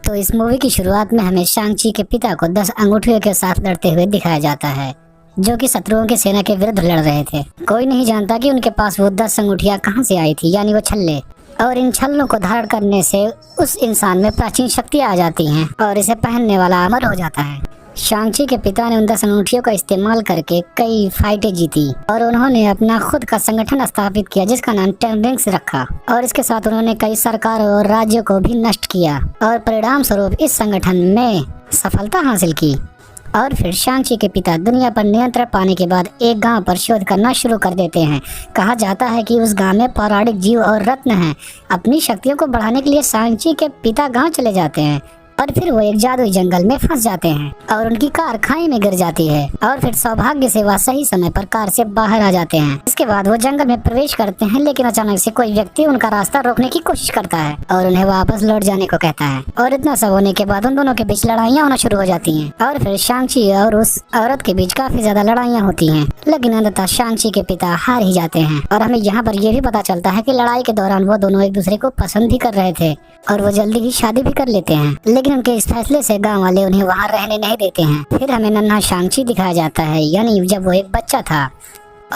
तो इस मूवी की शुरुआत में हमें शांग-ची के पिता को 10 अंगूठियों के साथ लड़ते हुए दिखाया जाता है, जो कि शत्रुओं की सेना के विरुद्ध लड़ रहे थे। कोई नहीं जानता कि उनके पास वो 10 अंगूठियां कहां से आई थी, यानी वो छल्ले। और इन छल्लों को धारण करने से उस इंसान में प्राचीन शक्तियां आ जाती हैं और इसे पहनने वाला अमर हो जाता है। शांग-ची के पिता ने उन 10 अंगूठियों का इस्तेमाल करके कई फाइटें जीती और उन्होंने अपना खुद का संगठन स्थापित किया जिसका नाम 10 रिंग्स रखा। और इसके साथ उन्होंने कई सरकारों और राज्यों को भी नष्ट किया और परिणाम स्वरूप इस संगठन में सफलता हासिल की। और फिर शांग-ची के पिता दुनिया पर नियंत्रण पाने के बाद एक गांव पर शोध करना शुरू कर देते हैं। कहा जाता है कि उस गांव में पौराणिक जीव और रत्न हैं। अपनी शक्तियों को बढ़ाने के लिए शांग-ची के पिता गांव चले जाते हैं और फिर वो एक जादुई जंगल में फंस जाते हैं और उनकी कार खाई में गिर जाती है। और फिर सौभाग्य से वह सही समय पर कार से बाहर आ जाते हैं। इसके बाद वो जंगल में प्रवेश करते हैं, लेकिन अचानक से कोई व्यक्ति उनका रास्ता रोकने की कोशिश करता है और उन्हें वापस लौट जाने को कहता है। और इतना सब होने के बाद उन दोनों के बीच लड़ाइयाँ होना शुरू हो जाती हैं। और फिर शांग-ची और उस औरत के बीच काफी ज्यादा लड़ाइयाँ होती हैं, लेकिन अंततः शांग-ची के पिता हार ही जाते हैं। और हमें यहाँ पर यह भी पता चलता है कि लड़ाई के दौरान वो दोनों एक दूसरे को पसंद भी कर रहे थे और वो जल्दी ही शादी भी कर लेते हैं, लेकिन उनके इस फैसले से गांव वाले उन्हें वहां रहने नहीं देते हैं। फिर हमें नन्हा शांग-ची दिखाया जाता है, यानी जब वो एक बच्चा था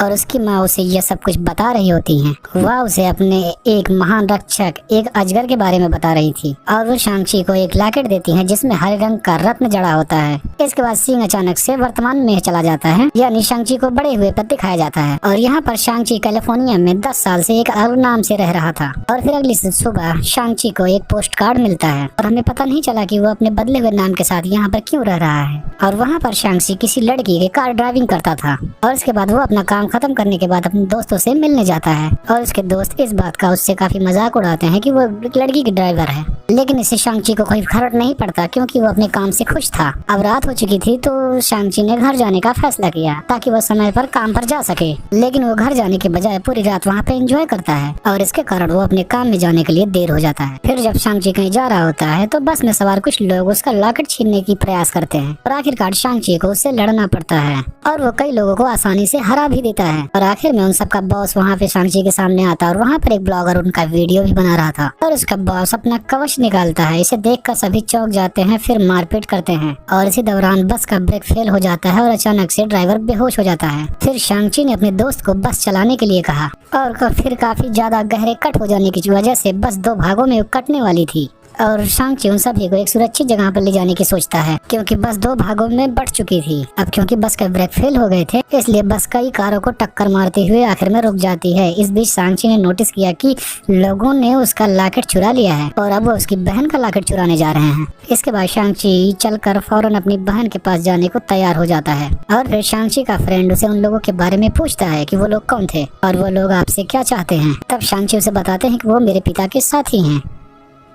और उसकी माँ उसे यह सब कुछ बता रही होती हैं। वह उसे अपने एक महान रक्षक, एक अजगर के बारे में बता रही थी और वो शांग-ची को एक लॉकेट देती हैं जिसमें हरे रंग का रत्न जड़ा होता है। इसके बाद सींग अचानक से वर्तमान में चला जाता है, यानी शांग-ची को बड़े हुए पर दिखाया जाता है। और यहाँ पर शांग-ची कैलिफोर्निया में 10 साल से एक अरुण नाम से रह रहा था। और फिर अगली सुबह शांग-ची को एक पोस्ट कार्ड मिलता है और हमें पता नहीं चला कि वो अपने बदले हुए नाम के साथ यहाँ पर क्यों रह रहा है। और वहाँ पर शांग-ची किसी लड़की के कार ड्राइविंग करता था और इसके बाद वो अपना काम खत्म करने के बाद अपने दोस्तों से मिलने जाता है और उसके दोस्त इस बात का उससे काफी मजाक उड़ाते हैं कि वो एक लड़की की ड्राइवर है। लेकिन इससे शांग-ची को कोई फर्क नहीं पड़ता क्योंकि वो अपने काम से खुश था। अब रात हो चुकी थी तो शांग-ची ने घर जाने का फैसला किया ताकि वो समय पर काम पर जा सके, लेकिन वो घर जाने के बजाय पूरी रात वहाँ पे एंजॉय करता है और इसके कारण वो अपने काम में जाने के लिए देर हो जाता है। फिर जब शांग-ची कहीं जा रहा होता है तो बस में सवार कुछ लोग उसका लॉकेट छीनने की प्रयास करते हैं और आखिरकार शांग-ची को उससे लड़ना पड़ता है और वो कई लोगों को आसानी से हरा भी देता है। और आखिर में उन सबका बॉस वहाँ पे शांग-ची के सामने आता है और वहाँ पर एक ब्लॉगर उनका वीडियो भी बना रहा था और उसका बॉस अपना कवच निकालता है। इसे देखकर सभी चौंक जाते हैं, फिर मारपीट करते हैं और इसी दौरान बस का ब्रेक फेल हो जाता है और अचानक से ड्राइवर बेहोश हो जाता है। फिर शांग-ची ने अपने दोस्त को बस चलाने के लिए कहा और फिर काफी ज्यादा गहरे कट हो जाने की वजह से बस 2 भागों में कटने वाली थी और शांग-ची उन सभी को एक सुरक्षित जगह पर ले जाने की सोचता है क्योंकि बस 2 भागों में बट चुकी थी। अब क्योंकि बस के ब्रेक फेल हो गए थे इसलिए बस कई कारों को टक्कर मारते हुए आखिर में रुक जाती है। इस बीच शांग-ची ने नोटिस किया कि लोगों ने उसका लॉकेट चुरा लिया है और अब वो उसकी बहन का लॉकेट चुराने जा रहे हैं। इसके बाद शांग-ची चलकर फौरन अपनी बहन के पास जाने को तैयार हो जाता है और फिर शांग-ची का फ्रेंड उसे उन लोगों के बारे में पूछता है कि वो लोग कौन थे और वो लोग आपसे क्या चाहते हैं। तब शांग-ची उसे बताते हैं कि वो मेरे पिता के साथी हैं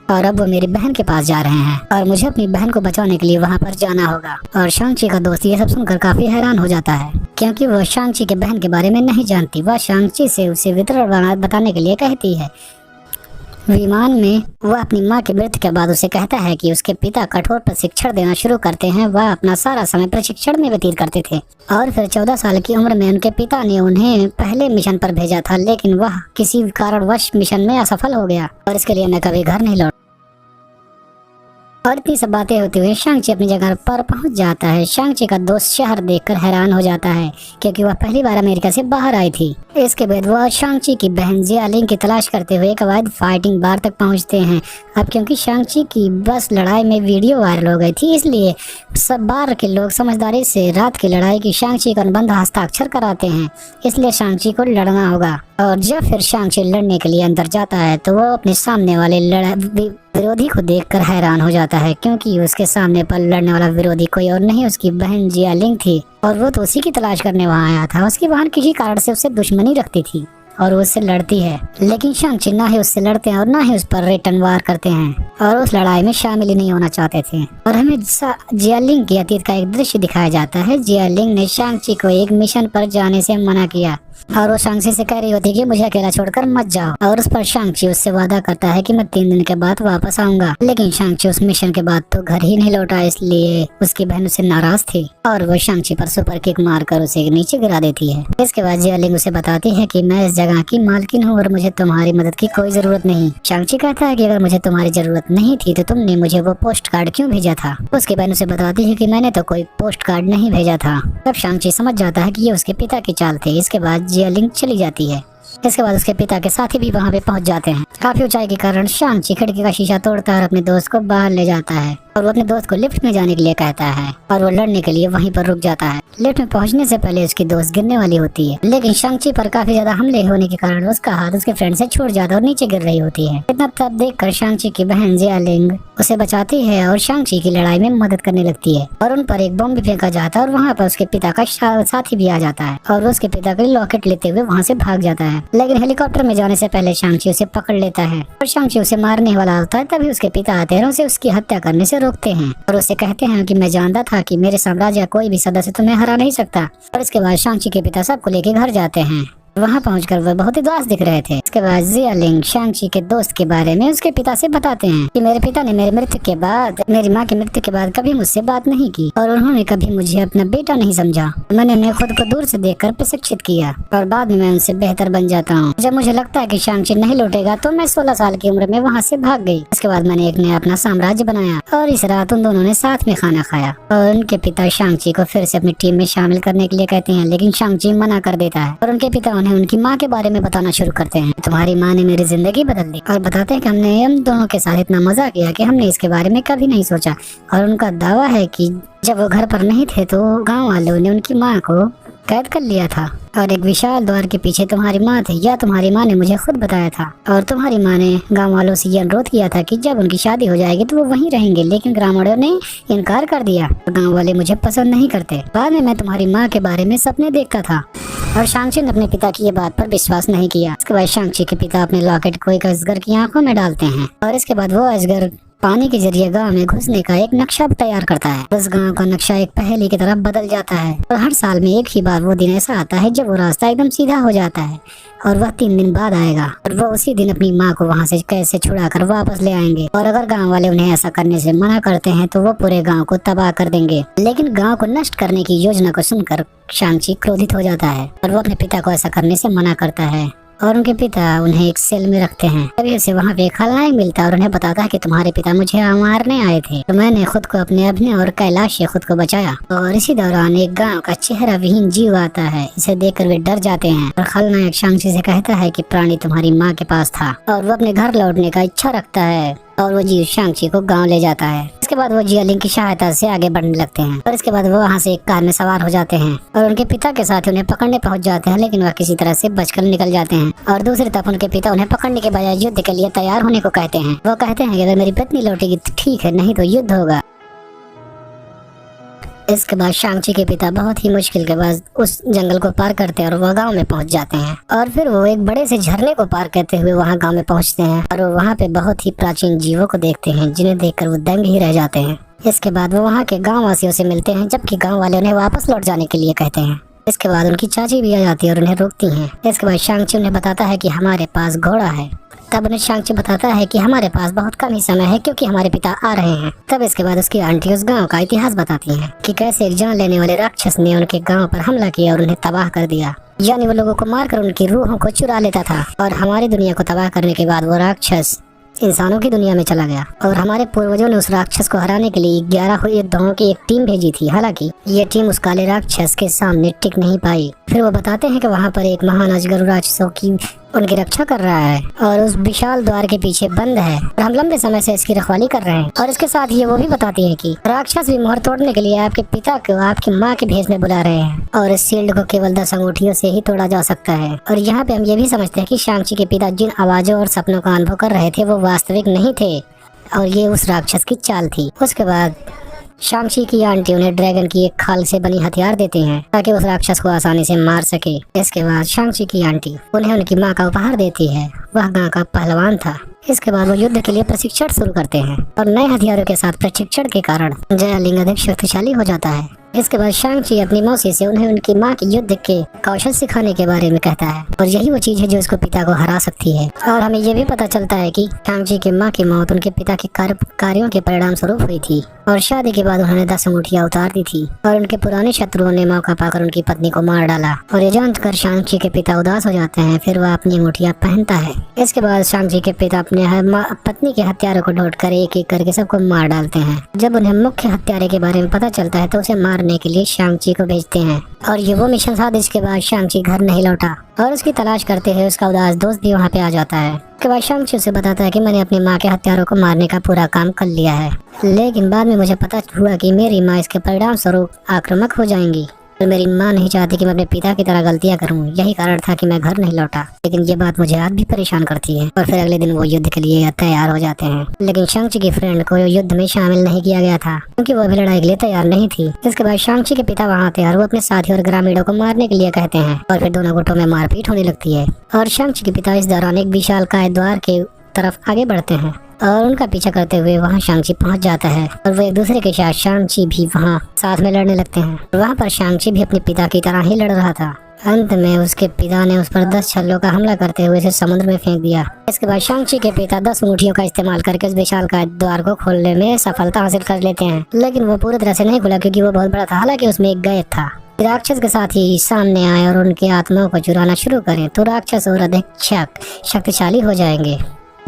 और अब वो मेरी बहन के पास जा रहे हैं और मुझे अपनी बहन को बचाने के लिए वहाँ पर जाना होगा। और शांग-ची का दोस्त ये सब सुनकर काफी हैरान हो जाता है क्योंकि वो शांग-ची के बहन के बारे में नहीं जानती। वह शांग-ची से उसे वितरण बताने के लिए कहती है। विमान में वह अपनी माँ की मृत्यु के बाद उसे कहता है कि उसके पिता कठोर प्रशिक्षण देना शुरू करते हैं। वह अपना सारा समय प्रशिक्षण में व्यतीत करते थे और फिर 14 साल की उम्र में उनके पिता ने उन्हें पहले मिशन पर भेजा था, लेकिन वह किसी कारणवश मिशन में असफल हो गया और इसके लिए मैं कभी घर नहीं लौटा। और इतनी सब बातें होती हुई शांग-ची अपनी जगह पर पहुंच जाता है। शांग-ची का दोस्त शहर देखकर हैरान हो जाता है क्योंकि वह पहली बार अमेरिका से बाहर आई थी। इसके बाद वह शांग-ची की बहन जियालिंग की तलाश करते हुए एक अवैध फाइटिंग बार तक पहुंचते हैं। अब क्योंकि शांग-ची की बस लड़ाई में वीडियो वायरल हो गई थी इसलिए सब बार के लोग समझदारी से रात की लड़ाई की शांग-ची का अनुबंध हस्ताक्षर कराते हैं, इसलिए शांग-ची को लड़ना होगा। और जब फिर शांग-ची लड़ने के लिए अंदर जाता है तो वो अपने सामने वाले विरोधी को देखकर हैरान हो जाता है क्योंकि उसके सामने पर लड़ने वाला विरोधी कोई और नहीं उसकी बहन जियालिंग थी और वो तो उसी की तलाश करने वहाँ आया था। उसकी बहन किसी कारण से उससे दुश्मनी रखती थी और वो उससे लड़ती है, लेकिन शांग-ची ना ही उससे लड़ते हैं और ना ही उस पर रिटर्न वार करते हैं और उस लड़ाई में शामिल ही नहीं होना चाहते थे। और हमें जियालिंग के अतीत का एक दृश्य दिखाया जाता है। जियालिंग ने शांग-ची को एक मिशन पर जाने से मना किया और वो शांगची से कह रही होती है कि मुझे अकेला छोड़कर मत जाओ। और उस पर शांगची उससे वादा करता है कि मैं 3 दिन के बाद वापस आऊंगा। लेकिन शांगची उस मिशन के बाद तो घर ही नहीं लौटा, इसलिए उसकी बहन उससे नाराज थी और वो शांगची पर सुपर किक मारकर उसे नीचे गिरा देती है। इसके बाद जियालिंग उसे बताती है कि मैं इस जगह की मालकिन हूँ और मुझे तुम्हारी मदद की कोई जरूरत नहीं। शांगची कहता है कि अगर मुझे तुम्हारी जरूरत नहीं थी तो तुमने मुझे वो पोस्ट कार्ड क्यों भेजा था। उसकी बहन उसे बताती है कि मैंने तो कोई पोस्ट कार्ड नहीं भेजा था। तब शांगची समझ जाता है कि ये उसके पिता की चाल थे। इसके बाद जियालिंग चली जाती है। इसके बाद उसके पिता के साथी भी वहाँ पे पहुँच जाते हैं। काफी ऊंचाई के कारण शांगची खिड़की का शीशा तोड़ता है और अपने दोस्त को बाहर ले जाता है और वो अपने दोस्त को लिफ्ट में जाने के लिए कहता है और वो लड़ने के लिए वहीं पर रुक जाता है। लिफ्ट में पहुंचने से पहले उसकी दोस्त गिरने वाली होती है, लेकिन शांगची पर काफी ज्यादा हमले होने के कारण उसका हाथ उसके फ्रेंड से छूट जाता है और नीचे गिर रही होती है। इतना तब देखकर शांगची की बहन जियालिंग उसे बचाती है और शांगची की लड़ाई में मदद करने लगती है और उन पर एक बम भी फेंका जाता है और वहाँ पर उसके पिता का साथी भी आ जाता है और उसके पिता का लॉकेट लेते हुए वहाँ से भाग जाता है। लेकिन हेलीकॉप्टर में जाने से पहले शांगची उसे पकड़ लेता है और शांगची उसे मारने वाला होता है। तभी उसके पिता आते हैं और उसे उसकी हत्या करने से रोकते हैं और उसे कहते हैं कि मैं जानता था कि मेरे साम्राज्य का कोई भी सदस्य तुम्हें हरा नहीं सकता। और इसके बाद शांगची के पिता सबको लेके घर जाते हैं। वहाँ पहुंचकर वह बहुत ही उदास दिख रहे थे। इसके बाद जियालिंग शांगची के दोस्त के बारे में उसके पिता से बताते हैं कि मेरे पिता ने मेरी मृत्यु के बाद, मेरी माँ की मृत्यु के बाद कभी मुझसे बात नहीं की और उन्होंने कभी मुझे अपना बेटा नहीं समझा। मैंने उन्हें खुद को दूर से देखकर प्रशिक्षित किया और बाद में मैं उनसे बेहतर बन जाता हूँ। जब मुझे लगता है कि शांगची नहीं लौटेगा तो मैं 16 साल की उम्र में वहाँ से भाग गई। इसके बाद मैंने एक नया अपना साम्राज्य बनाया और इस रात उन दोनों ने साथ में खाना खाया और उनके पिता शांगची को फिर से अपनी टीम में शामिल करने के लिए कहते हैं, लेकिन शांगची मना कर देता है और उनके पिता उन्हें उनकी माँ के बारे में बताना शुरू करते हैं। तुम्हारी माँ ने मेरी जिंदगी बदल दी और बताते हैं कि हमने हम दोनों के साथ इतना मजा किया कि हमने इसके बारे में कभी नहीं सोचा। और उनका दावा है कि जब वो घर पर नहीं थे तो गांव वालों ने उनकी माँ को कैद कर लिया था और एक विशाल द्वार के पीछे तुम्हारी माँ थी, या तुम्हारी माँ ने मुझे खुद बताया था। और तुम्हारी माँ ने गांव वालों से ये अनुरोध किया था कि जब उनकी शादी हो जाएगी तो वो वहीं रहेंगे, लेकिन ग्रामीणों ने इनकार कर दिया। गांव वाले मुझे पसंद नहीं करते। बाद में मैं तुम्हारी माँ के बारे में सपने देखता था और शांगची ने अपने पिता की ये बात पर विश्वास नहीं किया। इसके बाद शांगची के पिता अपने लॉकेट को एक अजगर की आंखों में डालते हैं और इसके बाद वो अजगर पानी के जरिए गांव में घुसने का एक नक्शा तैयार करता है। उस गांव का नक्शा एक पहेली की तरफ बदल जाता है और हर साल में एक ही बार वो दिन ऐसा आता है जब वो रास्ता एकदम सीधा हो जाता है और वह 3 दिन बाद आएगा और वो उसी दिन अपनी माँ को वहाँ से कैसे छुड़ा कर वापस ले आएंगे। और अगर गांव वाले उन्हें ऐसा करने से मना करते हैं तो वो पूरे गांव को तबाह कर देंगे। लेकिन गांव को नष्ट करने की योजना को सुनकर शांगची क्रोधित हो जाता है और वो अपने पिता को ऐसा करने से मना करता है और उनके पिता उन्हें एक सेल में रखते हैं। तभी उसे वहाँ पे एक खलनायक मिलता है और उन्हें बताता है कि तुम्हारे पिता मुझे मारने आए थे, तो मैंने खुद को अपने अभिनय और कैलाश से खुद को बचाया। और इसी दौरान एक गांव का चेहरा विहीन जीव आता है। इसे देखकर वे डर जाते हैं और खलनायक शांगची से कहता है कि प्राणी तुम्हारी माँ के पास था और वो अपने घर लौटने का इच्छा रखता है और वो जीव शांगची को गांव ले जाता है। इसके बाद वो जियालिंग की सहायता से आगे बढ़ने लगते हैं और इसके बाद वो वहाँ से एक कार में सवार हो जाते हैं और उनके पिता के साथ उन्हें पकड़ने पहुंच जाते हैं, लेकिन वह किसी तरह से बचकर निकल जाते हैं। और दूसरी तरफ उनके पिता उन्हें पकड़ने के बजाय युद्ध के लिए तैयार होने को कहते हैं। वो कहते हैं कि अगर मेरी पत्नी लौटेगी तो ठीक है, नहीं तो युद्ध होगा। इसके बाद शांगची के पिता बहुत ही मुश्किल के बाद उस जंगल को पार करते हैं और वह गांव में पहुंच जाते हैं और फिर वो एक बड़े से झरने को पार करते हुए वहां गांव में पहुंचते हैं और वो वहां पे बहुत ही प्राचीन जीवों को देखते हैं जिन्हें देखकर वो दंग ही रह जाते हैं। इसके बाद वो वहाँ के गाँव वासियों से मिलते हैं, जबकि गाँव वाले उन्हें वापस लौट जाने के लिए कहते हैं। इसके बाद उनकी चाची भी आ जाती है और उन्हें रोकती हैं। इसके बाद शांगची उन्हें बताता है कि हमारे पास घोड़ा है। तब उन्हें शांगची बताता है कि हमारे पास बहुत कम ही समय है क्योंकि हमारे पिता आ रहे हैं। तब इसके बाद उसकी आंटी उस गांव का इतिहास बताती हैं कि कैसे एक जान लेने वाले राक्षस ने उनके गांव पर हमला किया और उन्हें तबाह कर दिया। यानी वो लोगों को मारकर उनकी रूहों को चुरा लेता था और हमारी दुनिया को तबाह करने के बाद वो राक्षस इंसानों की दुनिया में चला गया और हमारे पूर्वजों ने उस राक्षस को हराने के लिए 11 योद्धाओं की एक टीम भेजी थी। हालांकि ये टीम उस काले राक्षस के सामने टिक नहीं पाई। फिर वो बताते हैं कि वहाँ पर एक महान अजगर राक्षसों की उनकी रक्षा कर रहा है और उस विशाल द्वार के पीछे बंद है और हम लंबे समय से इसकी रखवाली कर रहे हैं। और इसके साथ ही वो भी बताती है कि राक्षस भी मोहर तोड़ने के लिए आपके पिता को आपकी माँ के भेष में बुला रहे हैं और इस शील्ड को केवल 10 अंगूठियों से ही तोड़ा जा सकता है। और यहाँ पे हम ये भी समझते हैं कि शांगची के पिता जिन आवाजों और सपनों का अनुभव कर रहे थे वो वास्तविक नहीं थे और ये उस राक्षस की चाल थी। उसके बाद शांगची की आंटी उन्हें ड्रैगन की एक खाल से बनी हथियार देते हैं ताकि उस राक्षस को आसानी से मार सके। इसके बाद शांगची की आंटी उन्हें उनकी माँ का उपहार देती है। वह गांव का पहलवान था। इसके बाद वो युद्ध के लिए प्रशिक्षण शुरू करते हैं और नए हथियारों के साथ प्रशिक्षण के कारण जियालिंग अधिक शक्तिशाली हो जाता है। इसके बाद शांग-ची अपनी मौसी से उन्हें उनकी माँ की युद्ध के कौशल सिखाने के बारे में कहता है और यही वो चीज है जो उसको पिता को हरा सकती है। और हमें ये भी पता चलता है कि शांग-ची की माँ की मौत उनके पिता के कार्यों के परिणाम स्वरूप हुई थी और शादी के बाद उन्होंने 10 अंगूठियां उतार दी थी और उनके पुराने शत्रुओं ने मौका पाकर उनकी पत्नी को मार डाला और ये जानकर शांग-ची के पिता उदास हो जाते हैं। फिर वह अपनी अंगूठियां पहनता है। इसके बाद शांग-ची के पिता अपने पत्नी के हत्यारों को ढूंढकर एक एक करके सबको मार डालते हैं। जब उन्हें मुख्य हत्यारे के बारे में पता चलता है तो उसे मारने के लिए शांग-ची को भेजते हैं और ये वो मिशन था जिसके बाद शांग-ची घर नहीं लौटा और उसकी तलाश करते हुए उसका उदास दोस्त भी वहाँ पे आ जाता है। उसके बाद शांग-ची उसे बताता है कि मैंने अपनी माँ के हत्यारों को मारने का पूरा काम कर लिया है, लेकिन बाद में मुझे पता हुआ कि मेरी माँ इसके परिणाम स्वरूप आक्रामक हो जाएंगी और मेरी माँ नहीं चाहती कि मैं अपने पिता की तरह गलतियां करूं। यही कारण था कि मैं घर नहीं लौटा। लेकिन ये बात मुझे आज भी परेशान करती है। और फिर अगले दिन वो युद्ध के लिए तैयार हो जाते हैं, लेकिन शांग-ची की फ्रेंड को युद्ध में शामिल नहीं किया गया था क्योंकि वो अभी लड़ाई के लिए तैयार नहीं थी। इसके बाद शांग-ची के पिता वहाँ आते हैं और वो अपने साथी और ग्रामीणों को मारने के लिए कहते हैं और फिर दोनों गुटों में मारपीट होने लगती है और शांग-ची के पिता इस दौरान एक विशालकाय द्वार के तरफ आगे बढ़ते हैं और उनका पीछा करते हुए वहाँ शांग-ची पहुँच जाता है और वो एक दूसरे के साथ शांग-ची भी वहाँ साथ में लड़ने लगते हैं। वहाँ पर शांग-ची भी अपने पिता की तरह ही लड़ रहा था। अंत में उसके पिता ने उस पर 10 छल्लों का हमला करते हुए उसे समुद्र में फेंक दिया। इसके बाद शांग-ची के पिता 10 अंगूठियों का इस्तेमाल करके उस विशालकाय द्वार को खोलने में सफलता हासिल कर लेते हैं, लेकिन वो पूरी तरह से नहीं खुला क्योंकि वो बहुत बड़ा था। हालांकि उसमें एक गैप था। राक्षस के साथ ही सामने आए और उनकी आत्माओं को चुराना शुरू करें तो राक्षस और अधिक शक्तिशाली हो जाएंगे।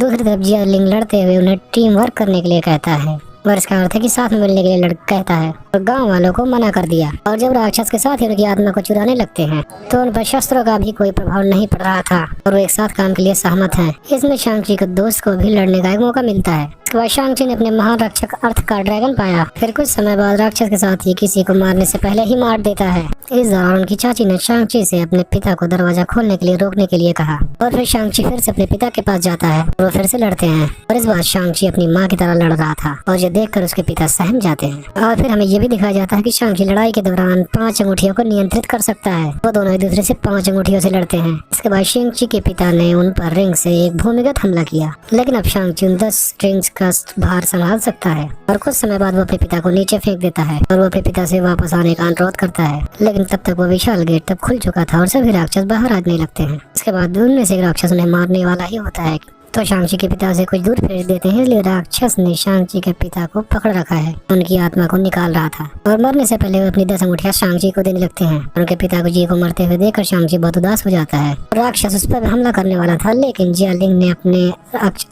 दूसरी तरफ जियालिंग लड़ते हुए उन्हें टीम वर्क करने के लिए कहता है और इसका अर्थ है कि साथ में मिलने के लिए कहता है और गांव वालों को मना कर दिया। और जब राक्षस के साथ ही उनकी आत्मा को चुराने लगते हैं तो उन पर शस्त्रों का भी कोई प्रभाव नहीं पड़ रहा था और वो एक साथ काम के लिए सहमत हैं। इसमें शांग-ची को दोस्त को भी लड़ने का एक मौका मिलता है। इसके बाद शांग-ची ने अपने महान रक्षक अर्थ का ड्रैगन पाया। फिर कुछ समय बाद राक्षस के साथ ही किसी को मारने से पहले ही मार देता है। इस दौरान उनकी चाची ने शांग-ची से अपने पिता को दरवाजा खोलने के लिए रोकने के लिए कहा और फिर शांग-ची फिर से अपने पिता के पास जाता है और वो फिर से लड़ते हैं और इस बार शांग-ची अपनी माँ की तरह लड़ रहा था और ये देखकर उसके पिता सहम जाते हैं। और फिर हमें ये भी दिखाया जाता है कि शांग-ची लड़ाई के दौरान 5 अंगूठियों को नियंत्रित कर सकता है। वो दोनों एक दूसरे से 5 अंगूठियों से लड़ते हैं। इसके बाद शांग-ची के पिता ने उन पर रिंग से एक भूमिगत हमला किया, लेकिन अब शांग-ची उन 10 रिंग्स का भार संभाल सकता है और कुछ समय बाद वो अपने पिता को नीचे फेंक देता है और वो अपने पिता से वापस आने का अनुरोध करता है। लेकिन तब तक वो विशाल गेट तब खुल चुका था और सभी राक्षस बाहर आने लगते हैं। इसके बाद उनमें से एक राक्षस उन्हें मारने वाला ही होता है तो शांग-ची के पिता से कुछ दूर भेज देते हैं, इसलिए राक्षस ने शांग-ची के पिता को पकड़ रखा है। उनकी आत्मा को निकाल रहा था और मरने से पहले वो अपनी 10 अंगूठियां शांग-ची को देने लगते हैं। उनके पिता को जी को मरते हुए देखकर शांग-ची बहुत उदास हो जाता है। राक्षस उस पर हमला करने वाला था, लेकिन जियालिंग ने अपने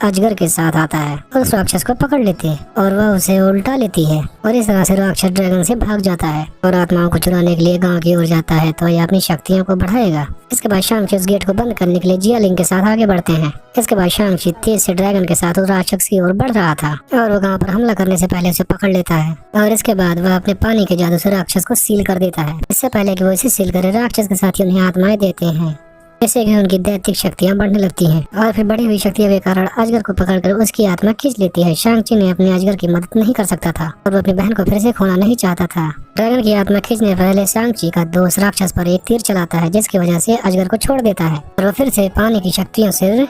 अजगर के साथ आता है और उस राक्षस को पकड़ लेते हैं और वह उसे उल्टा लेती है और इस तरह से राक्षस ड्रैगन से भाग जाता है और आत्माओं को चुराने के लिए गाँव की ओर जाता है तो यह अपनी शक्तियों को बढ़ाएगा। इसके बाद शांग-ची उस गेट को बंद करने के लिए जियालिंग के साथ आगे बढ़ते हैं। इसके बाद शांग-ची तेज से ड्रैगन के साथ उस राक्षस की ओर बढ़ रहा था और वो गांव पर हमला करने से पहले उसे पकड़ लेता है और इसके बाद वह अपने पानी के जादू से राक्षस को सील कर देता है। इससे पहले कि वो इसे सील करे, राक्षस के साथ ही उन्हें आत्माएं देते हैं, जैसे कि उनकी दैत्विक शक्तियां बढ़ने लगती हैं और फिर बढ़ी हुई शक्तियों के कारण अजगर को पकड़कर उसकी आत्मा खींच लेती है। शांग-ची ने अपने अजगर की मदद नहीं कर सकता था और वो अपनी बहन को फिर से खोना नहीं चाहता था। ड्रैगन की आत्मा खींचने पहले शांग-ची का दोस्त राक्षस पर एक तीर चलाता है, जिसकी वजह से अजगर को छोड़ देता है और वो फिर से पानी की शक्तियों से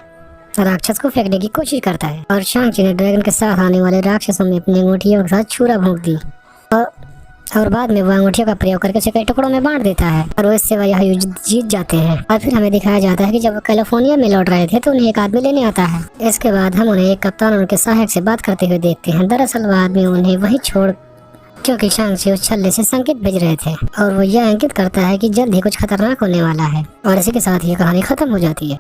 राक्षस को फेंकने की कोशिश करता है और शांग-ची ने ड्रैगन के साथ आने वाले राक्षसों में अपनी अंगूठियों के साथ छुरा भोंक दी और बाद में वह अंगूठियों का प्रयोग करके उसे कई टुकड़ों में बांट देता है और वो इससे वह यह युद्ध जीत जाते हैं। और फिर हमें दिखाया जाता है कि जब वो कैलिफोर्निया में लौट रहे थे तो उन्हें एक आदमी लेने आता है। इसके बाद हम उन्हें एक कप्तान और उनके सहायक से बात करते हुए देखते हैं। दरअसल वह आदमी उन्हें वही छोड़ क्योंकि शांग-ची उस छल्ले से संकेत भेज रहे थे और वो यह इंगित करता है कि जल्द ही कुछ खतरनाक होने वाला है और इसी के साथ ये कहानी खत्म हो जाती है।